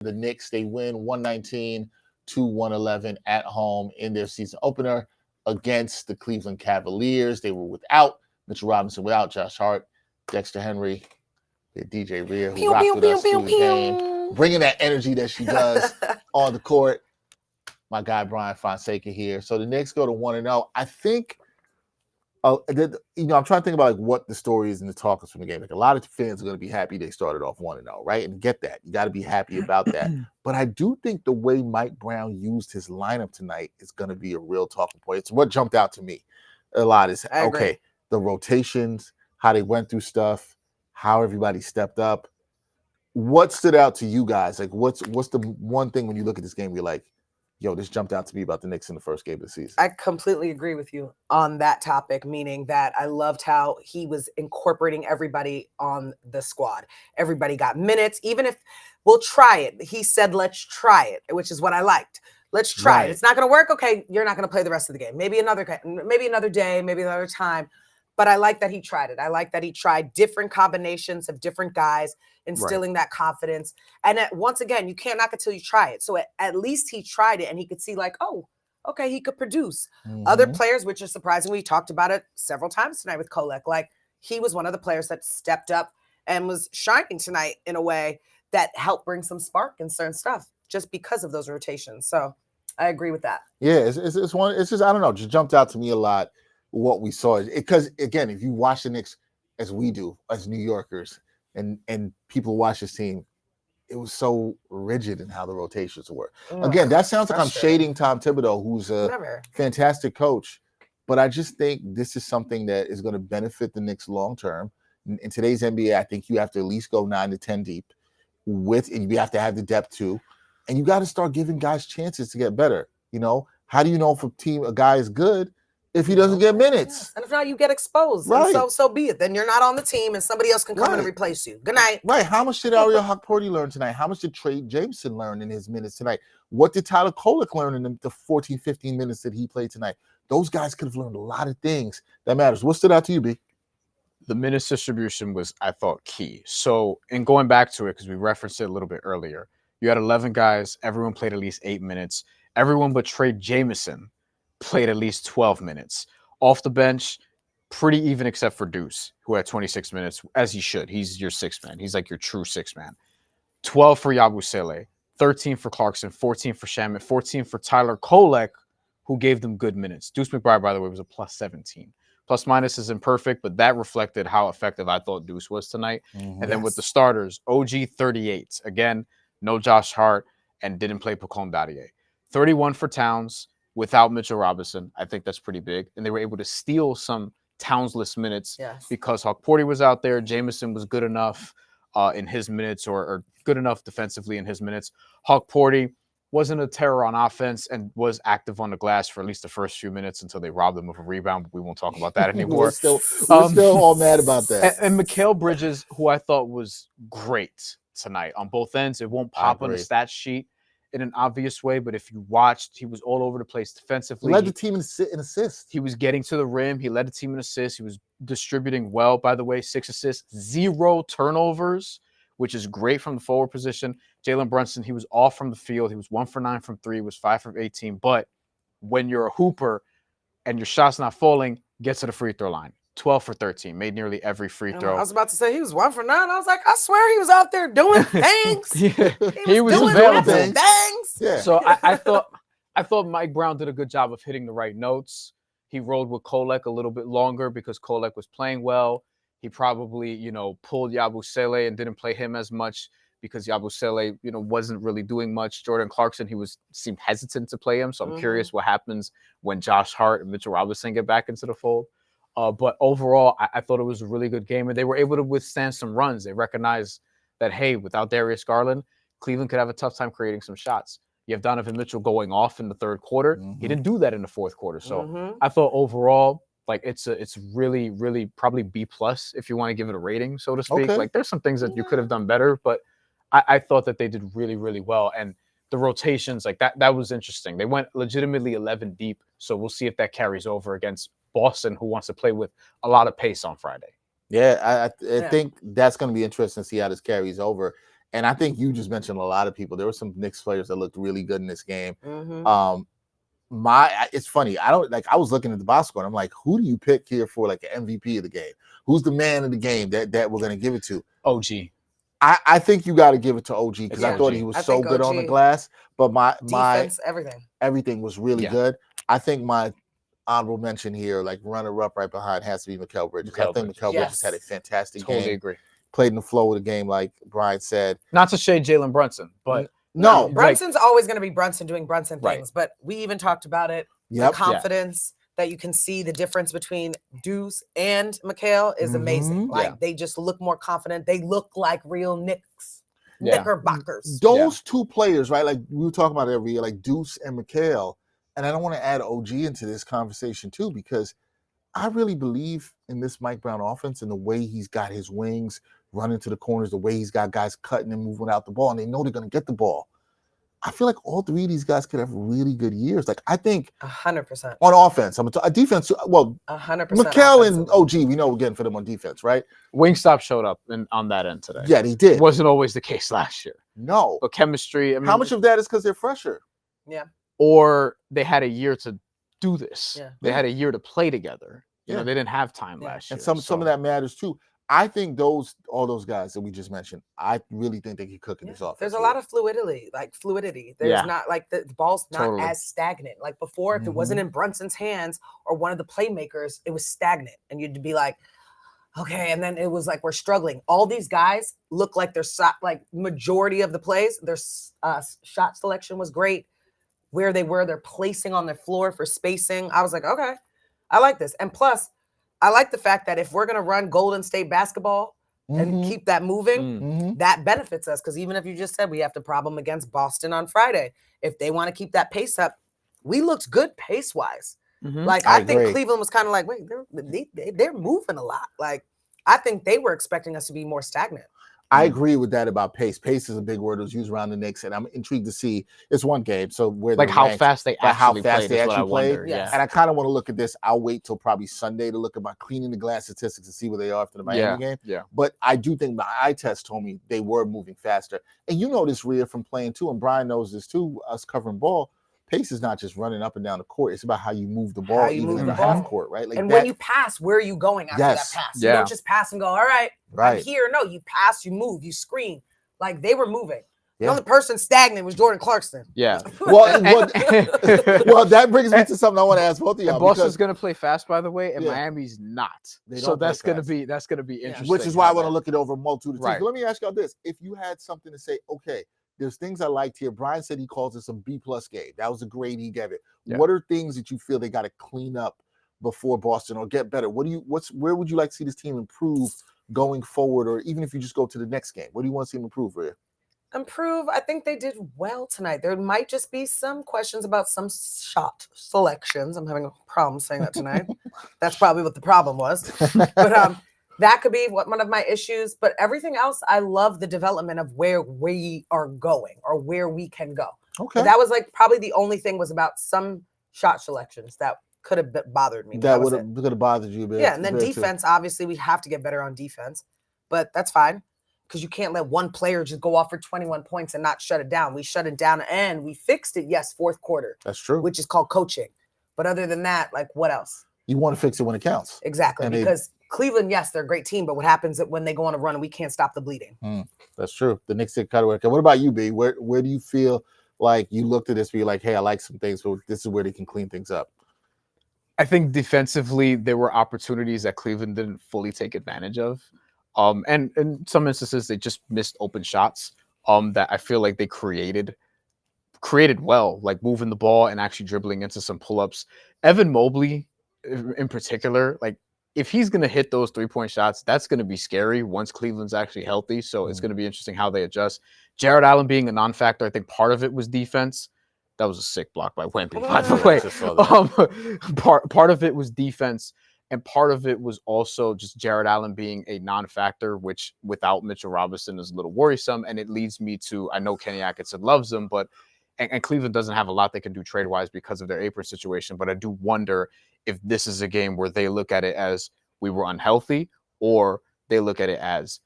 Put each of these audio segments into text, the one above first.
The Knicks, they win 119-111 at home in their season opener against the Cleveland Cavaliers. They were without Mitchell Robinson, without Josh Hart, Dexter Henry, DJ Ria, who rocked with us through the game, bringing that energy that she does on the court. My guy, Bryan Fonseca here. So the Knicks go to 1-0. I think, I'm trying to think about like what the story is and the talk is from the game. Like a lot of fans are going to be happy they started off 1-0, right? And get that. You got to be happy about that. But I do think the way Mike Brown used his lineup tonight is going to be a real talking point. It's what jumped out to me a lot is, okay, the rotations, how they went through stuff, how everybody stepped up. What stood out to you guys? Like, what's the one thing when you look at this game, you're like, yo, this jumped out to me about the Knicks in the first game of the season? I completely agree with you on that topic, meaning that I loved how he was incorporating everybody on the squad. Everybody got minutes, even if we'll try it. He said, let's try it, which is what I liked. Let's try it. It's not going to work. Okay, you're not going to play the rest of the game. Maybe another day, maybe another time. But I like that he tried it. I like that he tried different combinations of different guys, instilling that confidence. And once again, you can't knock it till you try it. So at least he tried it, and he could see like, oh, okay, he could produce. Other players, which is surprising, we talked about it several times tonight with Kolek. Like, he was one of the players that stepped up and was shining tonight in a way that helped bring some spark in certain stuff just because of those rotations. So I agree with that. Yeah, it's just, I don't know, just jumped out to me a lot what we saw. Because, again, if you watch the Knicks as we do, as New Yorkers, and people watch this team, it was so rigid in how the rotations were. Again, that sounds like I'm shading Tom Thibodeau, who's a fantastic coach. But I just think this is something that is going to benefit the Knicks long term. In today's NBA, I think you have to at least go 9 to 10 deep and you have to have the depth too. And you got to start giving guys chances to get better. How do you know if a guy is good if he doesn't get minutes? And if not, you get exposed. Right. And so be it. Then you're not on the team and somebody else can come in and replace you. Good night. Right. How much did Ariel Hukporti learn tonight? How much did Trey Jameson learn in his minutes tonight? What did Tyler Kolek learn in the 14, 15 minutes that he played tonight? Those guys could have learned a lot of things that matters. What stood out to you, B? The minutes distribution was, I thought, key. So, in going back to it, because we referenced it a little bit earlier, you had 11 guys. Everyone played at least 8 minutes. Everyone but Trey Jameson played at least 12 minutes. Off the bench, pretty even except for Deuce, who had 26 minutes, as he should. He's your sixth man. He's like your true sixth man. 12 for Yabusele, 13 for Clarkson, 14 for Shamet, 14 for Tyler Kolek, who gave them good minutes. Deuce McBride, by the way, was a plus 17. Plus minus isn't perfect, but that reflected how effective I thought Deuce was tonight. And then with the starters, OG 38. Again, no Josh Hart and didn't play Pacome Dadier. 31 for Towns without Mitchell Robinson. I think that's pretty big. And they were able to steal some Townsless minutes because Hukporti was out there. Jameson was good enough in his minutes or good enough defensively in his minutes. Hukporti wasn't a terror on offense and was active on the glass for at least the first few minutes until they robbed him of a rebound, but we won't talk about that anymore. We're still all mad about that. And Mikal Bridges, who I thought was great tonight on both ends. It won't pop on the stat sheet in an obvious way, but if you watched, he was all over the place defensively. He led the team in assists. He was getting to the rim. He led the team in assists. He was distributing well, by the way, 6 assists, 0 turnovers, which is great from the forward position. Jalen Brunson, he was off from the field. He was 1 for 9 from 3. He was 5 for 18. But when you're a hooper and your shot's not falling, get to the free throw line. 12 for 13, made nearly every free throw. I was about to say he was 1 for 9. I was like, I swear he was out there doing things. He was doing things. Yeah. So I thought Mike Brown did a good job of hitting the right notes. He rolled with Kolek a little bit longer because Kolek was playing well. He probably, pulled Yabusele and didn't play him as much because Yabusele, wasn't really doing much. Jordan Clarkson, seemed hesitant to play him. So I'm curious what happens when Josh Hart and Mitchell Robinson get back into the fold. But overall, I thought it was a really good game, and they were able to withstand some runs. They recognized that, hey, without Darius Garland, Cleveland could have a tough time creating some shots. You have Donovan Mitchell going off in the third quarter. He didn't do that in the fourth quarter. So I thought overall, it's really, really probably B+ if you want to give it a rating, so to speak. Like, there's some things that you could have done better, but I thought that they did really, really well. And the rotations, that was interesting. They went legitimately 11 deep, so we'll see if that carries over against Boston, who wants to play with a lot of pace on Friday. Yeah, I think that's going to be interesting to see how this carries over. And I think you just mentioned a lot of people. There were some Knicks players that looked really good in this game. Mhm. It's funny. I was looking at the box score and I'm like, who do you pick here for like an MVP of the game? Who's the man of the game that we're going to give it to? OG. I think you got to give it to OG because I Yeah. thought he was I so think good on the OG glass. But my defense, everything was really Yeah. good. I think my honorable mention here, like runner up right behind, has to be Mikal Bridges. I think Mikal Bridges had a fantastic Totally game. agree. Played in the flow of the game, like Bryan said. Not to shade Jalen Brunson, but no, Brunson's always going to be Brunson doing Brunson Right. things. But we even talked about it. Yep. The confidence that you can see the difference between Deuce and Mikal is amazing. Mhm. Like they just look more confident. They look like real Knicks. Yeah. Knickerbockers. Those two players, right? Like we were talking about it every year, like Deuce and Mikal. And I don't want to add OG into this conversation too, because I really believe in this Mike Brown offense and the way he's got his wings running to the corners, the way he's got guys cutting and moving out the ball, and they know they're going to get the ball. I feel like all three of these guys could have really good years. Like I think 100% on offense, I'm a defense. Well, 100%. Mikal and OG, we know we're getting for them on defense, right? Wingstop showed up on that end today. Yeah, they did. Wasn't always the case last year. No, But chemistry. I mean, how much of that is because they're fresher? Yeah. Or they had a year to do this. Yeah. They had a year to play together. You Yeah. know, they didn't have time Yeah. last year. And some of that matters too. I think all those guys that we just mentioned, I really think they can cook in this offense. There's a lot of fluidity. There's Yeah. not like the ball's not Totally. as stagnant. Like before, if it wasn't in Brunson's hands or one of the playmakers, it was stagnant. And you'd be like, okay. And then it was like, we're struggling. All these guys look like they're like majority of the plays, their shot selection was great. Where they were, they're placing on the floor for spacing. I was like, okay, I like this. And plus, I like the fact that if we're going to run Golden State basketball and keep that moving, that benefits us. Because even if you just said we have the problem against Boston on Friday, if they want to keep that pace up, we looked good pace-wise. Like, I think Cleveland was kind of like, wait, they're moving a lot. Like, I think they were expecting us to be more stagnant. I agree with that about pace. Pace is a big word that was used around the Knicks, and I'm intrigued to see. It's one game, so where like how fast they actually played. Yeah. And I kind of want to look at this. I'll wait till probably Sunday to look at my cleaning the glass statistics and see where they are after the Miami game. Yeah. But I do think my eye test told me they were moving faster. And you know this, Ria, from playing too, and Bryan knows this too, us covering ball. Pace is not just running up and down the court. It's about how you move the ball, even in the half court, right? Like and when you pass, where are you going after that pass? You don't just pass and go, all right, I'm here. No, you pass, you move, you screen. Like they were moving. The only person stagnant was Jordan Clarkson. Yeah. Well, that brings me to something I want to ask both of y'all. Boston's going to play fast, by the way, and Yeah. Miami's not. They So don't play that's going to fast. be interesting. Which is why I want to look it over a multitude of teams. Right. But let me ask y'all this. If you had something to say, okay, there's things I liked here. Bryan said he calls this a B+ game. That was a grade he gave it. Yeah. What are things that you feel they got to clean up before Boston or get better? Where would you like to see this team improve going forward, or even if you just go to the next game? What do you want to see them improve, Ria? Improve. I think they did well tonight. There might just be some questions about some shot selections. I'm having a problem saying that tonight. That's probably what the problem was. But that could be one of my issues. But everything else, I love the development of where we are going or where we can go. Okay. But that was like probably the only thing was about some shot selections that could have bothered me. That would have bothered you a bit. Yeah, and then defense, obviously, we have to get better on defense. But that's fine. Because you can't let one player just go off for 21 points and not shut it down. We shut it down and we fixed it, yes, fourth quarter. That's true. Which is called coaching. But other than that, like what else? You want to fix it when it counts. Exactly. And because Cleveland, yes, they're a great team, but what happens when they go on a run and we can't stop the bleeding? That's true. The Knicks did cut away. What about you, B? Where do you feel like you looked at this, be like, hey, I like some things, but this is where they can clean things up? I think defensively, there were opportunities that Cleveland didn't fully take advantage of. And in some instances, they just missed open shots that I feel like they created well, like moving the ball and actually dribbling into some pull-ups. Evan Mobley, in particular, like if he's going to hit those 3-point shots, that's going to be scary once Cleveland's actually healthy. So it's going to be interesting how they adjust. Jared Allen being a non-factor, I think part of it was defense. That was a sick block by Wemby, by the way. Part of it was defense. And part of it was also just Jared Allen being a non-factor, which without Mitchell Robinson is a little worrisome. And it leads me to, I know Kenny Atkinson loves him, but and Cleveland doesn't have a lot they can do trade-wise because of their apron situation. But I do wonder if this is a game where they look at it as we were unhealthy, or they look at it as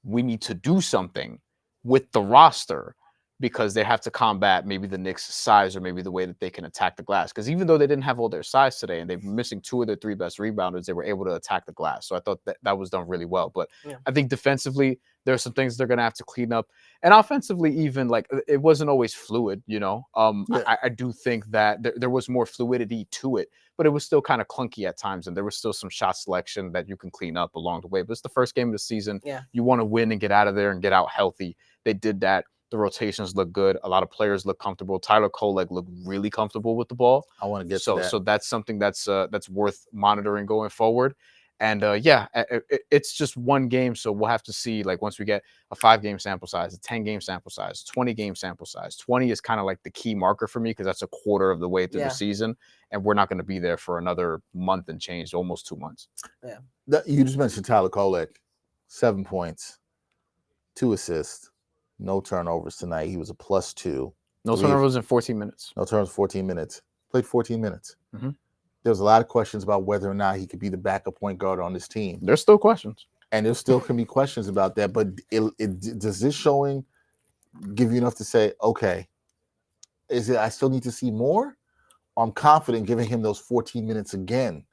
we need to do something with the roster because they have to combat maybe the Knicks' size or maybe the way that they can attack the glass. Because even though they didn't have all their size today and they're missing 2 of their 3 best rebounders, they were able to attack the glass. So I thought that was done really well. But I think defensively, there are some things they're going to have to clean up. And offensively, even like it wasn't always fluid, you know. I do think that there was more fluidity to it, but it was still kind of clunky at times. And there was still some shot selection that you can clean up along the way. But it's the first game of the season. Yeah. You want to win and get out of there and get out healthy. They did that. The rotations look good. A lot of players look comfortable. Tyler Kolek looked really comfortable with the ball. I want to get to that. So that's something that's worth monitoring going forward. And it's just one game, so we'll have to see. Like once we get a 5-game sample size, a 10-game sample size, 20-game sample size. 20 is kind of like the key marker for me because that's a quarter of the way through the season, and we're not going to be there for another month and change, almost 2 months. Yeah. You just mentioned Tyler Kolek, 7 points, 2 assists. No turnovers tonight. He was a +2. No turnovers in 14 minutes. No turnovers, 14 minutes. Played 14 minutes. Mm-hmm. There was a lot of questions about whether or not he could be the backup point guard on this team. There's still questions. And there still can be questions about that. But does this showing give you enough to say, okay, is it I still need to see more? I'm confident giving him those 14 minutes again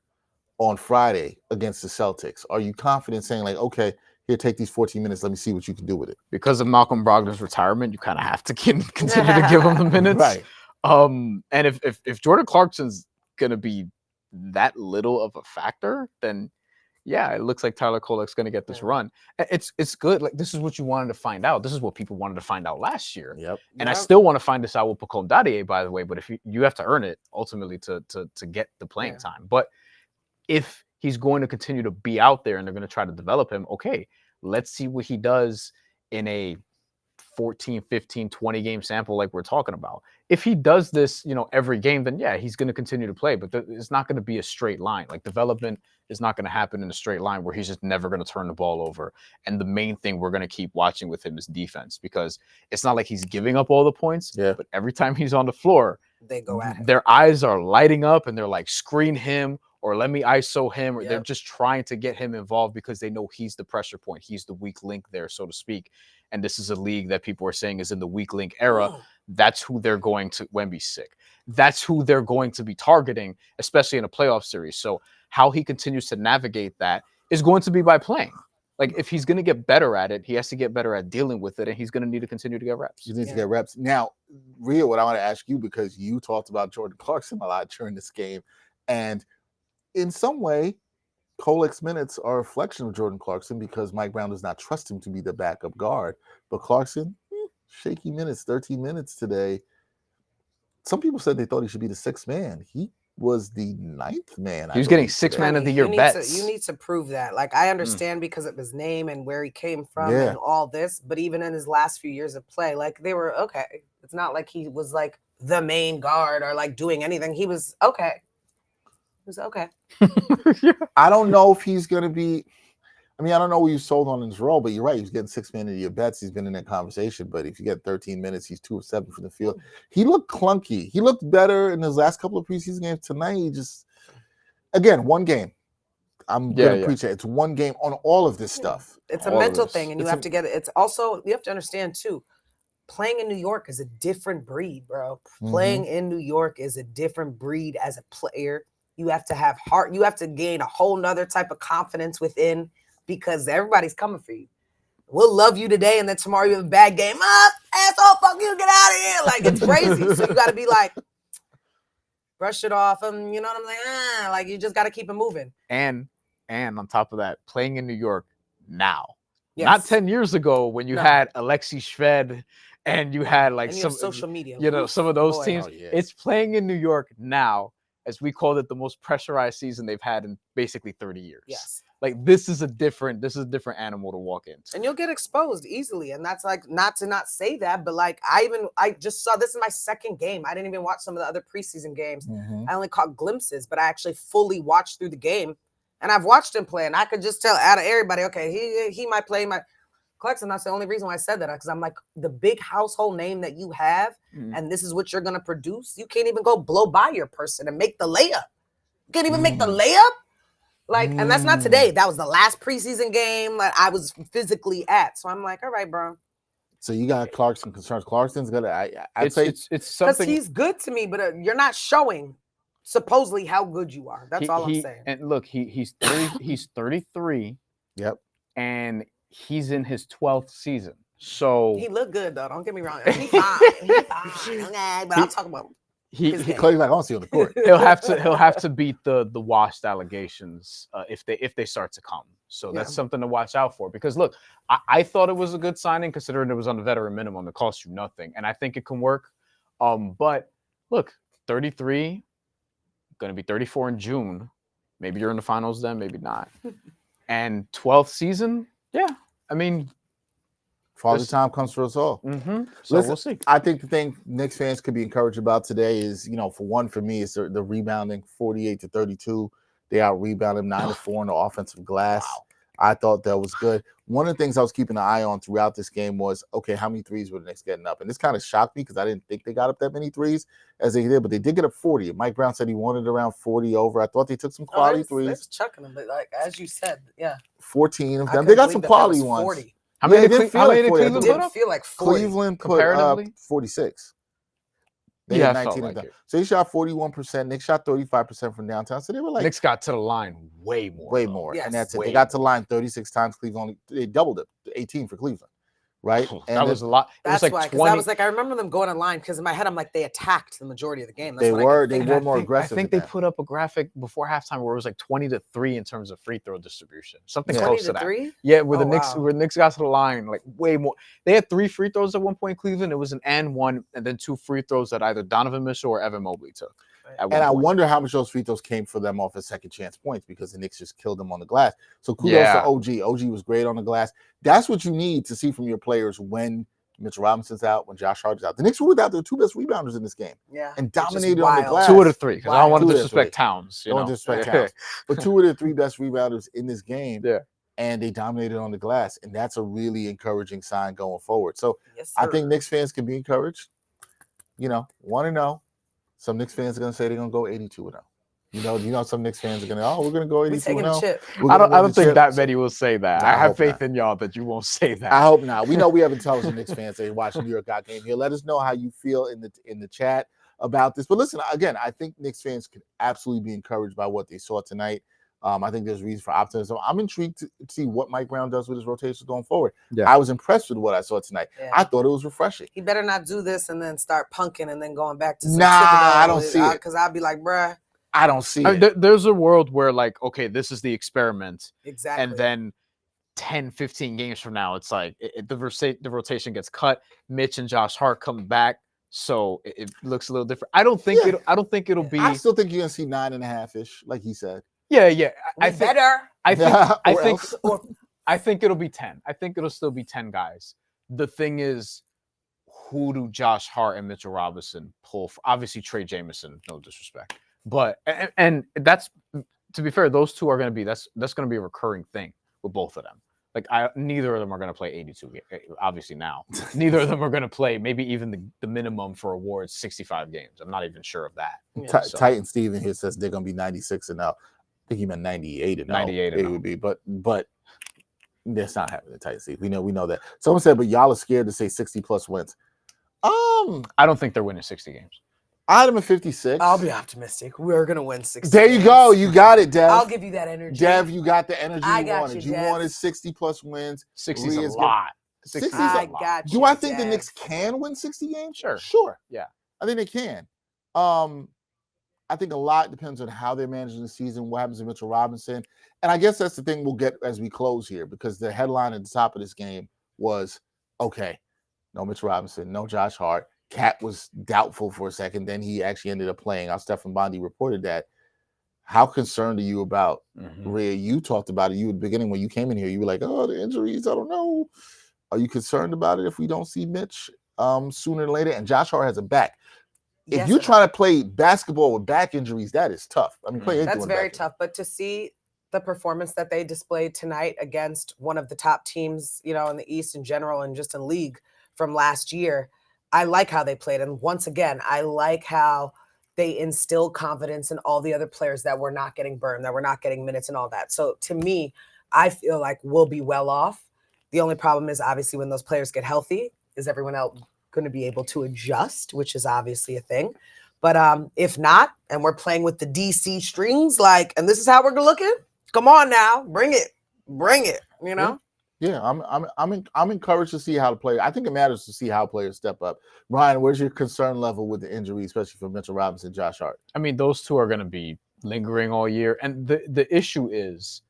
on Friday against the Celtics. Are you confident saying like, okay, here, take these 14 minutes. Let me see what you can do with it. Because of Malcolm Brogdon's retirement, you kind of have to continue to give him the minutes. Right. And if Jordan Clarkson's going to be that little of a factor, then yeah, it looks like Tyler Kolek's going to get this run. It's good. Like this is what you wanted to find out. This is what people wanted to find out last year. Yep. And I still want to find this out with Pacome Dadie, by the way. But if you have to earn it ultimately to get the playing time. But if he's going to continue to be out there and they're going to try to develop him, okay, let's see what he does in a 14, 15, 20 game sample like we're talking about. If he does this, every game, then yeah, he's going to continue to play, but it's not going to be a straight line. Like development is not going to happen in a straight line where he's just never going to turn the ball over. And the main thing we're going to keep watching with him is defense, because it's not like he's giving up all the points, but every time he's on the floor, they go at him. Their eyes are lighting up and they're like, screen him, or let me ISO him, or they're just trying to get him involved because they know he's the pressure point. He's the weak link there, so to speak. And this is a league that people are saying is in the weak link era. That's who they're going to, Wemby's sick. That's who they're going to be targeting, especially in a playoff series. So how he continues to navigate that is going to be by playing. Like if he's going to get better at it, he has to get better at dealing with it, and he's going to need to continue to get reps. He needs to get reps. Now, Ria, what I want to ask you, because you talked about Jordan Clarkson a lot during this game, and in some way, Kolek's minutes are a reflection of Jordan Clarkson because Mike Brown does not trust him to be the backup guard. But Clarkson, shaky minutes, 13 minutes today. Some people said they thought he should be the 6th man. He was the 9th man. He was getting 6th man of the year bets. You need to prove that. Like, I understand because of his name and where he came from and all this, but even in his last few years of play, like they were okay. It's not like he was like the main guard or like doing anything. He was okay. It was okay. I don't know if he's going to be. I don't know what you sold on his role, but you're right. He's getting 6 man of your bets. He's been in that conversation. But if you get 13 minutes, he's 2 of 7 from the field. He looked clunky. He looked better in his last couple of preseason games. Tonight, he just, again, one game. I'm going to preach it. It's one game on all of this stuff. It's a mental thing, and you have to get it. It's also, you have to understand, too, playing in New York is a different breed, bro. Playing in New York is a different breed as a player. You have to have heart. You have to gain a whole nother type of confidence within, because everybody's coming for you. We'll love you today, and then tomorrow you have a bad game. Asshole, fuck you, get out of here. Like, it's crazy. So you got to be like, brush it off. You know what I'm saying? Like, you just got to keep it moving. And on top of that, playing in New York now. Yes. Not 10 years ago when you had Alexi Shved and you had like some social media. Some of those teams. It's playing in New York now, as we called it, the most pressurized season they've had in basically 30 years. Yes. Like this is a different animal to walk into. And you'll get exposed easily. And that's like, not to not say that, but like I just saw, this is my 2nd game. I didn't even watch some of the other preseason games. I only caught glimpses, but I actually fully watched through the game. And I've watched him play, and I could just tell out of everybody, okay, he might play my Clarkson. That's the only reason why I said that, because I'm like, the big household name that you have, and this is what you're going to produce. You can't even go blow by your person and make the layup. You can't even make the layup. Like, and that's not today. That was the last preseason game that I was physically at. So I'm like, all right, bro, So you got Clarkson concerns. Clarkson's gonna. I'd say it's Because something. he's good to me, but you're not showing supposedly how good you are. That's all I'm saying. And look, he's 33. Yep. And he's in his 12th season. So He looked good though. Don't get me wrong. He's fine. He's fine. Okay, but I'm talking about his game. Clay's like, I want to see on the court. he'll have to beat the washed allegations if they start to come. So that's something to watch out for. Because look, I thought it was a good signing considering it was on the veteran minimum. It cost you nothing, and I think it can work. But look, 33, going to be 34 in June. Maybe you're in the finals then, maybe not. And 12th season, yeah. I mean, Father time comes for us all. So Listen, we'll see. I think the thing Knicks fans could be encouraged about today is, for me, is the rebounding, 48-32. They out rebounded 9-4 on the offensive glass. Wow. I thought that was good. One of the things I was keeping an eye on throughout this game was, okay, how many threes were the Knicks getting up? And this kind of shocked me because I didn't think they got up that many threes as they did, but they did get up 40. Mike Brown said he wanted around 40 over. I thought they took some quality threes. They're chucking them, but like as you said, yeah. 14 of them. They got some quality ones. 40. How many did did Cleveland It put didn't up? feel like 40. Cleveland put up Comparatively? 46. They Yeah, had I felt 19 of like them. it. So he shot 41%. Knicks shot 35% from downtown. So they were like Knicks got to the line way more. way though. more. Yes, And that's it. way They got to the line 36 times. Cleveland they doubled it, 18 for Cleveland. Right? That was a lot. It That's was like why, because 20. I was like, I remember them going online because in my head I'm like, they attacked the majority of the game. That's They what I were could think. more aggressive. I think than they that. put up a graphic before halftime where it was like 20-3 in terms of free throw distribution. Something Yeah. close to that. 20-3? Yeah, where the Oh, Knicks wow. where the Knicks got to the line like way more. They had 3 free throws at one point in Cleveland. It was an and one, and then 2 free throws that either Donovan Mitchell or Evan Mobley took. At one And I point. wonder how much those free throws came for them off of second chance points because the Knicks just killed them on the glass. So kudos Yeah. to OG. OG was great on the glass. That's what you need to see from your players when Mitchell Robinson's out, when Josh Hart's out. The Knicks were without their 2 best rebounders in this game Yeah. and Which is dominated on the wild. glass. 2 out of 3 because I don't Wow. want to 2 out of disrespect 3. Towns. Don't disrespect Towns. But 2 of the 3 best rebounders in this game. Yeah. And they dominated on the glass. And that's a really encouraging sign going forward. So Yes, I sir. think Knicks fans can be encouraged. 1-0. Some Knicks fans are going to say they're going to go 82-0. Some Knicks fans are going to, we're going to go we taking a 82-0. chip. I don't think that many will say that. Nah, I I have hope faith not. in y'all that you won't say that. I hope not. We know we have intelligent Knicks fans that watch New York Got Game here. Let us know how you feel in the chat about this. But listen, again, I think Knicks fans could absolutely be encouraged by what they saw tonight. I think there's reason for optimism. I'm intrigued to see what Mike Brown does with his rotations going forward. Yeah. I was impressed with what I saw tonight. Yeah. I thought it was refreshing. He better not do this and then start punking and then going back to some Nah, I don't see it. Because I'd be like, bruh. I don't see it. There's a world where like, okay, this is the experiment. Exactly. And then 10, 15 games from now, it's like the rotation gets cut. Mitch and Josh Hart come back. So it looks a little different. I don't think it'll be. I still think you're going to see 9.5-ish, like he said. Yeah. I think it'll be 10. I think it'll still be 10 guys. The thing is, who do Josh Hart and Mitchell Robinson pull for? Obviously, Trey Jameson, no disrespect. But and that's, to be fair, those two are going to be that's going to be a recurring thing with both of them. Like neither of them are going to play 82 games. Obviously now, neither of them are going to play maybe even the minimum for awards 65 games. I'm not even sure of that. Yeah. Titan Steven here says they're going to be 96-0. I think he meant 98-0. 98-0. It would be, but that's not happening. Titan Steve. We know that. Someone said, but y'all are scared to say 60+ wins. I don't think they're winning 60 games. I had him at 56. I'll be optimistic. We're gonna win 60. There you go. You got it, Dev. I'll give you that energy. Dev, you got the energy I you got wanted. you, You Dev. wanted 60+ wins. 60's Ria's a lot. 60's a I lot. got you. Do I think the Dev. Knicks can win 60 games? Sure. Yeah. I think they can. I think a lot depends on how they're managing the season, what happens to Mitchell Robinson. And I guess that's the thing we'll get as we close here, because the headline at the top of this game was, okay, no Mitchell Robinson, no Josh Hart. Cat was doubtful for a second. Then he actually ended up playing. Our Stefan Bondi reported that. How concerned are you about Ria? You talked about it. You at the beginning when you came in here, you were like, oh, the injuries, I don't know. Are you concerned about it if we don't see Mitch sooner or later? And Josh Hart has a back. If you're trying to play basketball with back injuries, that is tough. I mean, play anything that's with very back tough. But to see the performance that they displayed tonight against one of the top teams, in the East in general and just in league from last year, I like how they played. And once again, I like how they instilled confidence in all the other players that were not getting burned, that were not getting minutes and all that. So to me, I feel like we'll be well off. The only problem is obviously when those players get healthy, is everyone else going to be able to adjust, which is obviously a thing. But if not, and we're playing with the DC strings, and this is how we're looking, come on now, bring it, you know? Yeah, I'm encouraged to see how the player. I think it matters to see how players step up. Bryan, where's your concern level with the injury, especially for Mitchell Robinson, Josh Hart? I mean, those two are going to be lingering all year, and the issue is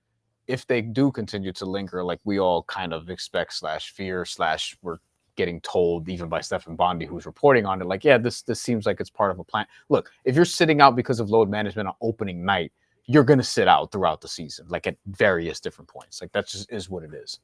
if they do continue to linger, like we all kind of expect / fear / we're getting told even by Stephen Bondi, who's reporting on it, like, yeah, this seems like it's part of a plan. Look, if you're sitting out because of load management on opening night, you're going to sit out throughout the season, like at various different points. Like that just is what it is.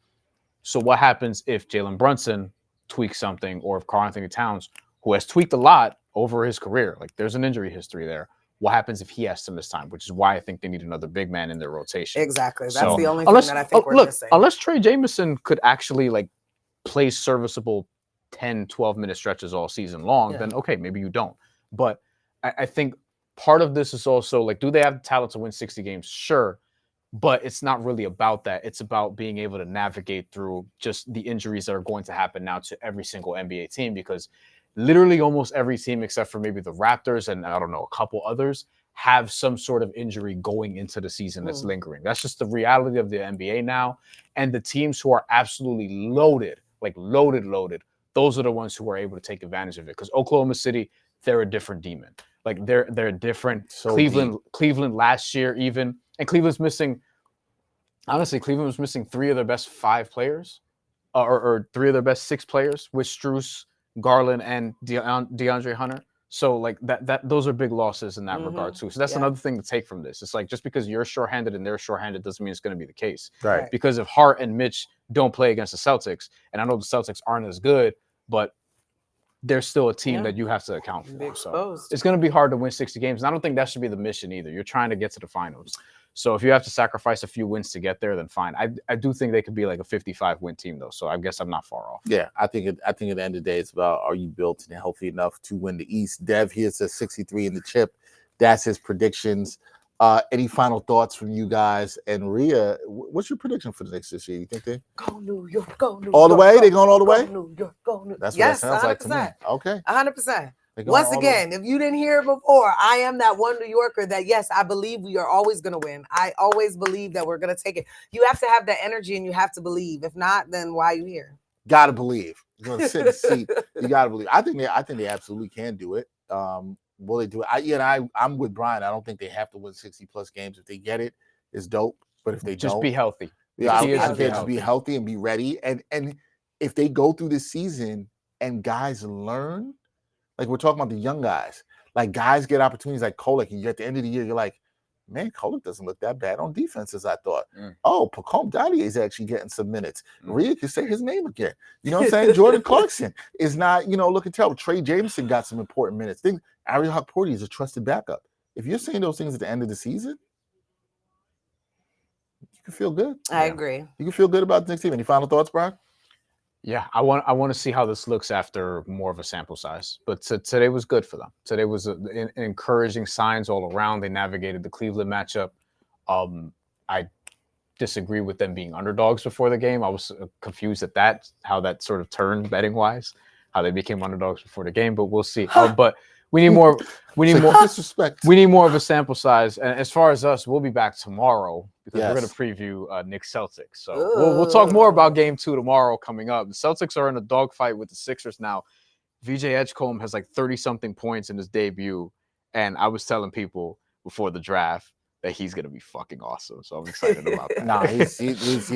So what happens if Jalen Brunson tweaks something, or if Karl-Anthony Towns, who has tweaked a lot over his career, like there's an injury history there, what happens if he has to miss time, which is why I think they need another big man in their rotation. Exactly. That's the only thing that I think we're missing. Unless Trey Jameson could actually play serviceable 10, 12-minute stretches all season long, then okay, maybe you don't. But I think part of this is also do they have the talent to win 60 games? Sure. But it's not really about that. It's about being able to navigate through just the injuries that are going to happen now to every single NBA team, because literally almost every team except for maybe the Raptors and I don't know, a couple others have some sort of injury going into the season that's lingering. That's just the reality of the NBA now. And the teams who are absolutely loaded, loaded, those are the ones who are able to take advantage of it. Because Oklahoma City, they're a different demon. They're different. So Cleveland last year even. And Cleveland was missing 3 of their best 5 players, or 3 of their best 6 players, with Strus, Garland, and DeAndre Hunter. So those are big losses in that regard too. So that's another thing to take from this. It's just because you're shorthanded and they're shorthanded doesn't mean it's going to be the case. Right. Because if Hart and Mitch don't play against the Celtics, and I know the Celtics aren't as good, but they're still a team that you have to account for. So it's going to be hard to win 60 games. And I don't think that should be the mission either. You're trying to get to the finals. So if you have to sacrifice a few wins to get there, then fine. I do think they could be like a 55-win team, though. So I guess I'm not far off. Yeah, I think at the end of the day, it's about, are you built and healthy enough to win the East? Dev here says 63 in the chip. That's his predictions. Any final thoughts from you guys? And Ria, what's your prediction for the Knicks this year? You think they go New York, go New York, all the way? They going all the way? New York, go New York. That's what it sounds 100%. Like to me. Okay, 100%. Once again, if you didn't hear it before, I am that one New Yorker that, yes, I believe we are always going to win. I always believe that we're going to take it. You have to have that energy and you have to believe. If not, then why are you here? Got to believe. You're going to sit in the seat. You got to believe. I think they absolutely can do it. Will they do it? I'm with Bryan. I don't think they have to win 60+ games. If they get it, it's dope. But if they just be healthy. Yeah, I think just be healthy and be ready. And if they go through this season and guys learn, like we're talking about the young guys, like guys get opportunities like Kolek, and you're at the end of the year, you're like, man, Kolek doesn't look that bad on defense as I thought. Oh, Pacome Dadier is actually getting some minutes. Ria can say his name again. You know what I'm saying? Jordan Clarkson is not, looking terrible. Trey Jameson got some important minutes. Ariel Hukporti is a trusted backup. If you're saying those things at the end of the season, you can feel good. I agree. You can feel good about the next team. Any final thoughts, Bryan? Yeah, I want to see how this looks after more of a sample size. But today was good for them. Today was encouraging signs all around. They navigated the Cleveland matchup. I disagree with them being underdogs before the game. I was confused at that, how that sort of turned betting wise, how they became underdogs before the game. But we'll see. But we need more. We need more disrespect. We need more of a sample size. And as far as us, we'll be back tomorrow because we're going to preview Knicks Celtics. So we'll talk more about Game 2 tomorrow coming up. The Celtics are in a dogfight with the Sixers now. VJ Edgecombe has 30-something points in his debut, and I was telling people before the draft that he's going to be fucking awesome. So I'm excited about that. Nah, he's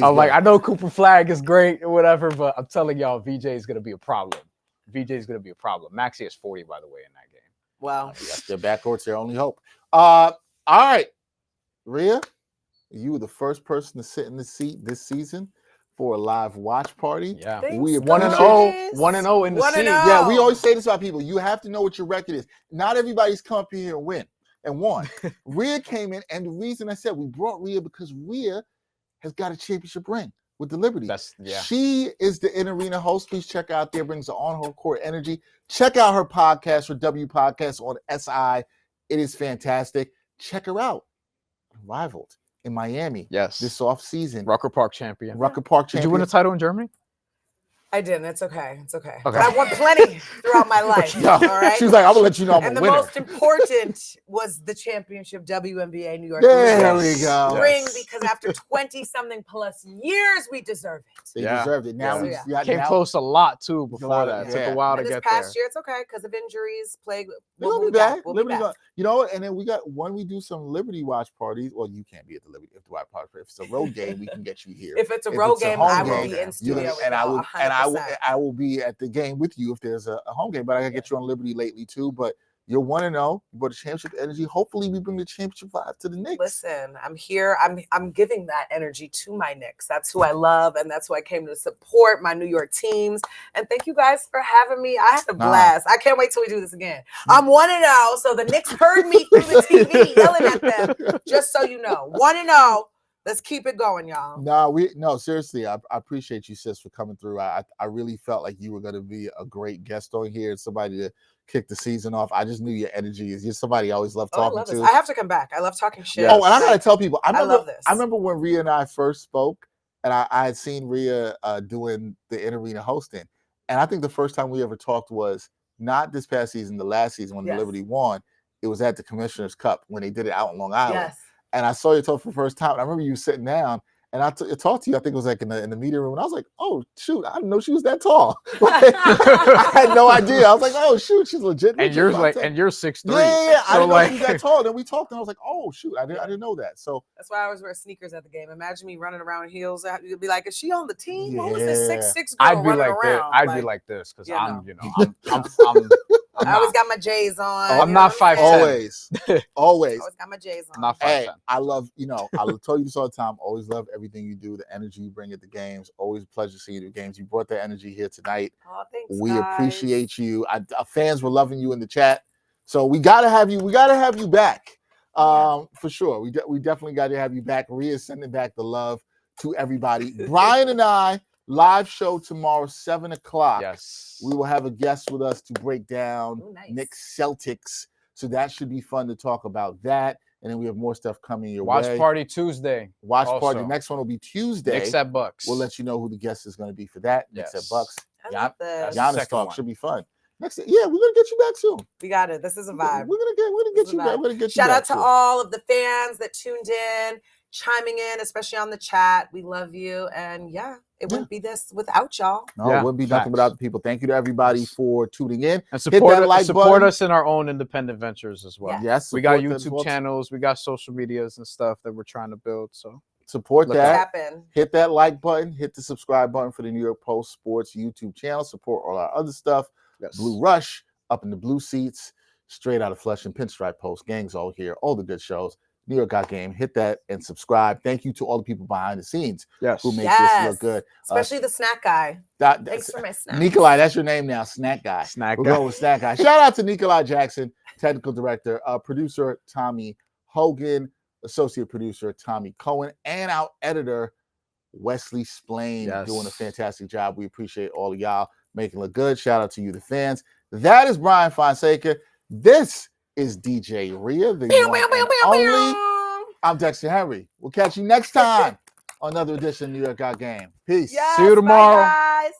I'm I know Cooper Flag is great or whatever, but I'm telling y'all, VJ is going to be a problem. VJ is going to be a problem. Maxey has 40, by the way, in that game. Wow. Their backcourt's their only hope. All right, Ria, you were the first person to sit in the seat this season for a live watch party. Yeah, we 1-0, 1-0 in the seat. Yeah, we always say this about people. You have to know what your record is. Not everybody's come up here and won. Ria came in, and the reason I said we brought Ria because Ria has got a championship ring with the Liberty. She is the in-arena host. Please check out there, brings the on-court energy. Check out her podcast, her W podcast on SI. It is fantastic. Check her out. Rivaled in Miami. Yes. This off season. Rucker Park champion. Rucker Park champion. Did you win a title in Germany? I didn't. It's okay. It's okay. Okay. I won plenty throughout my life. No, All right. she was like, I'm gonna let you know I'm And a the winner. most important was the championship WNBA New York There Knicks we go. ring, Yes. because after 20-something plus years, we deserve it. They Yeah. deserved it. Now Yeah. we So, got Came now, close a lot too a before lot that. of- It took yeah. a while to And this get past there. year, it's okay because of injuries, plague. We'll be be back. We'll Liberty be back. gonna- you know, and then we got when we do some Liberty watch parties. Well, you can't be at the Liberty watch party. If it's a road game, we can get you here. If it's a If road it's a game, home I will game, be in you're studio gonna- with and I y'all, will and I will 100%. I will be at the game with you if there's a home game. But I gotta get you on Liberty lately too. But you're 1-0. You brought the championship energy. Hopefully, we bring the championship vibe to the Knicks. Listen, I'm here. I'm giving that energy to my Knicks. That's who I love, and that's who I came to support, my New York teams. And thank you guys for having me. I had a blast. I can't wait till we do this again. I'm 1-0, so the Knicks heard me through the TV yelling at them. Just so you know, 1-0. Let's keep it going, y'all. No, seriously, I appreciate you, sis, for coming through. I really felt like you were going to be a great guest on here, somebody to kick the season off. I just knew your energy is just somebody I always love I talking love to. this. I have to come back. I love talking shit. Oh, and I gotta tell people, I love this. I remember when Ria and I first spoke, and I had seen Ria doing the in-arena hosting, and I think the first time we ever talked was not this past season, the last season when the Liberty won. It was at the Commissioner's Cup when they did it out in Long Island. Yes. And I saw you talk for the first time. And I remember you sitting down, and I talked to you. I think it was like in the meeting room, and I was like, "Oh shoot, I didn't know she was that tall." Like, I had no idea. I was like, "Oh shoot, she's legit." And you're 6'3". Yeah. I So didn't know like, she was that tall. Then we talked, and I was like, "Oh shoot, I didn't know that." So that's why I always wear sneakers at the game. Imagine me running around in heels. You'd be like, "Is she on the team? Who is this 6'6" girl I'd be running like this. around?" I'd be like this because I'm I always got my J's on. I'm not 5'10". Always. Always got my J's on. I'm not 5'10". Hey, I love, I tell you this all the time. Always love everything you do, the energy you bring at the games. Always a pleasure seeing you at the games. You brought that energy here tonight. Oh, thanks, we guys. appreciate you. Our fans were loving you in the chat. So we gotta have you. We gotta have you back. For sure. We definitely got to have you back. Ria's sending back the love to everybody. Bryan and I, live show tomorrow, 7:00. Yes. We will have a guest with us to break down Knicks Celtics. So that should be fun to talk about that. And then we have more stuff coming your way. Watch party Tuesday. Watch party. The next one will be Tuesday. Knicks at Bucks. We'll let you know who the guest is going to be for that. Knicks at Bucks. Giannis talk should be fun. We're gonna get you back soon. We got it. This is a vibe. We're gonna get you back. We're gonna get you Shout back out to soon. all of the fans that tuned in, chiming in, especially on the chat. We love you, and it wouldn't be this without y'all. No, it wouldn't be nothing without the people. Thank you to everybody for tuning in. And support button. us in our own independent ventures as well. Yes, we got YouTube channels, we got social medias and stuff that we're trying to build. So support that. Happen. Hit that like button. Hit the subscribe button for the New York Post Sports YouTube channel. Support all our other stuff. Yes. Blue Rush, Up in the Blue Seats, Straight Out of Flesh and Pinstripe Post, Gangs All Here, all the good shows. New York Got Game. Hit that and subscribe. Thank you to all the people behind the scenes who make this look good. Especially the snack guy. Thanks for my snack. Nikolai, that's your name now, Snack Guy. We're going with Snack Guy. Shout out to Nikolai Jackson, technical director, producer Tommy Hogan, associate producer Tommy Cohen, and our editor Wesley Splain doing a fantastic job. We appreciate all of y'all making it look good. Shout out to you, the fans. That is Bryan Fonseca. This is DJ Ria, the one and only. I'm Dexter Henry. We'll catch you next time on another edition of New York Got Game. Peace. See you tomorrow. Bye, guys.